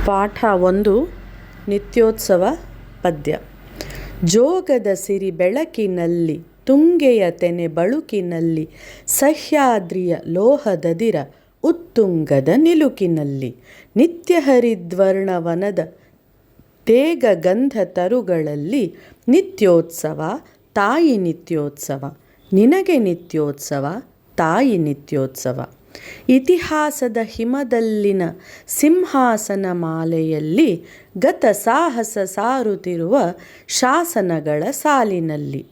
ಪಾಠ 1 ನಿತ್ಯೋತ್ಸವ ಪದ್ಯ. ಜೋಗದ ಸಿರಿ ಬೆಳಕಿನಲ್ಲಿ ತುಂಗೆಯ ತೆನೆ ಬಳುಕಿನಲ್ಲಿ ಸಹ್ಯಾದ್ರಿಯ ಲೋಹದದಿರ ಉತ್ತುಂಗದ ನಿಲುಕಿನಲ್ಲಿ ನಿತ್ಯ ಹರಿದ್ವರ್ಣವನದ ತೇಗ ಗಂಧ ತರುಗಳಲ್ಲಿ ನಿತ್ಯೋತ್ಸವ ತಾಯಿ ನಿತ್ಯೋತ್ಸವ ನಿನಗೆ ನಿತ್ಯೋತ್ಸವ ತಾಯಿ ನಿತ್ಯೋತ್ಸವ. ಇತಿಹಾಸದ ಹಿಮದಲ್ಲಿನ ಸಿಂಹಾಸನ ಮಾಲೆಯಲ್ಲಿ ಗತ ಸಾಹಸ ಸಾರುತ್ತಿರುವ ಶಾಸನಗಳ ಸಾಲಿನಲ್ಲಿ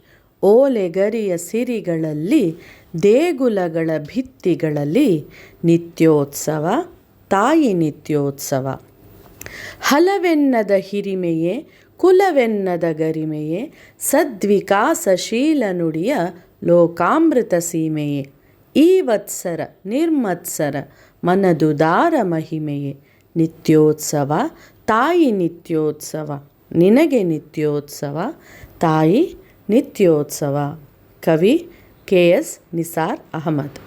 ಓಲೆಗರಿಯ ಸಿರಿಗಳಲ್ಲಿ ದೇಗುಲಗಳ ಭಿತ್ತಿಗಳಲ್ಲಿ ನಿತ್ಯೋತ್ಸವ ತಾಯಿ ನಿತ್ಯೋತ್ಸವ. ಹಲವೆನ್ನದ ಹಿರಿಮೆಯೇ ಕುಲವೆನ್ನದ ಗರಿಮೆಯೇ ಸದ್ವಿಕಾಸಶೀಲ ನುಡಿಯ ಲೋಕಾಮೃತ ಸೀಮೆಯೇ ಈ ವತ್ಸರ ನಿರ್ಮತ್ಸರ ಮನದುದಾರ ಮಹಿಮೆಯೇ ನಿತ್ಯೋತ್ಸವ ತಾಯಿ ನಿತ್ಯೋತ್ಸವ ನಿನಗೆ ನಿತ್ಯೋತ್ಸವ ತಾಯಿ ನಿತ್ಯೋತ್ಸವ. ಕವಿ ಕೆ.ಎಸ್. ನಿಸಾರ್ ಅಹಮದ್.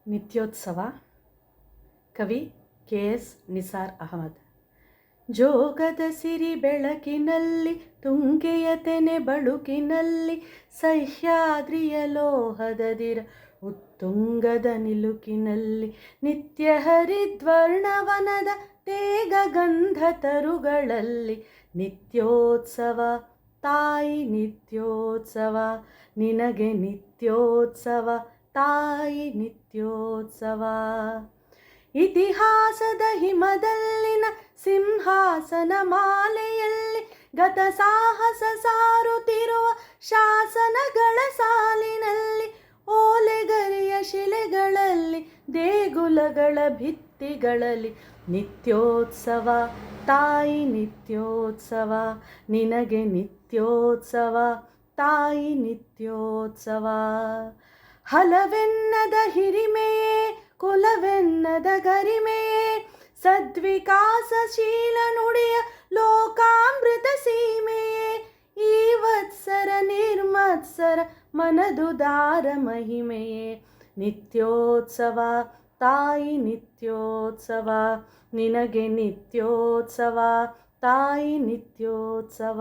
ನಿತ್ಯೋತ್ಸವ ಕವಿ ಕೆ.ಎಸ್. ನಿಸಾರ್ ಅಹಮದ್. ಜೋಗದ ಸಿರಿ ಬೆಳಕಿನಲ್ಲಿ ತುಂಗೆಯ ತೆನೆ ಬಳುಕಿನಲ್ಲಿ ಸಹ್ಯಾದ್ರಿಯ ಲೋಹದದಿರ ಉತ್ತುಂಗದ ನಿಲುಕಿನಲ್ಲಿ ನಿತ್ಯ ಹರಿದ್ವರ್ಣವನದ ತೇಗ ಗಂಧ ತರುಗಳಲ್ಲಿ ನಿತ್ಯೋತ್ಸವ ತಾಯಿ ನಿತ್ಯೋತ್ಸವ ನಿನಗೆ ನಿತ್ಯೋತ್ಸವ ತಾಯಿ ನಿತ್ಯೋತ್ಸವ. ಇತಿಹಾಸದ ಹಿಮದಲ್ಲಿನ ಸಿಂಹಾಸನ ಮಾಲೆಯಲ್ಲಿ ಗತ ಸಾಹಸ ಸಾರುತ್ತಿರುವ ಶಾಸನಗಳ ಸಾಲಿನಲ್ಲಿ ಓಲೆಗರಿಯ ಶಿಲೆಗಳಲ್ಲಿ ದೇಗುಲಗಳ ಭಿತ್ತಿಗಳಲ್ಲಿ ನಿತ್ಯೋತ್ಸವ ತಾಯಿ ನಿತ್ಯೋತ್ಸವ ನಿನಗೆ ನಿತ್ಯೋತ್ಸವ ತಾಯಿ ನಿತ್ಯೋತ್ಸವ. ಹಲವೆನ್ನದ ಹಿರಿಮೆಯೇ ಕುಲವೆನ್ನದ ಗರಿಮೆಯೇ ಸದ್ವಿಕಾಸಶೀಲ ನುಡಿಯ ಲೋಕಾಮೃತ ಸೀಮೆಯೇ ಈ ವತ್ಸರ ನಿರ್ಮತ್ಸರ ಮನದುದಾರ ಮಹಿಮೆಯೇ ನಿತ್ಯೋತ್ಸವ ತಾಯಿ ನಿತ್ಯೋತ್ಸವ ನಿನಗೆ ನಿತ್ಯೋತ್ಸವ ತಾಯಿ ನಿತ್ಯೋತ್ಸವ.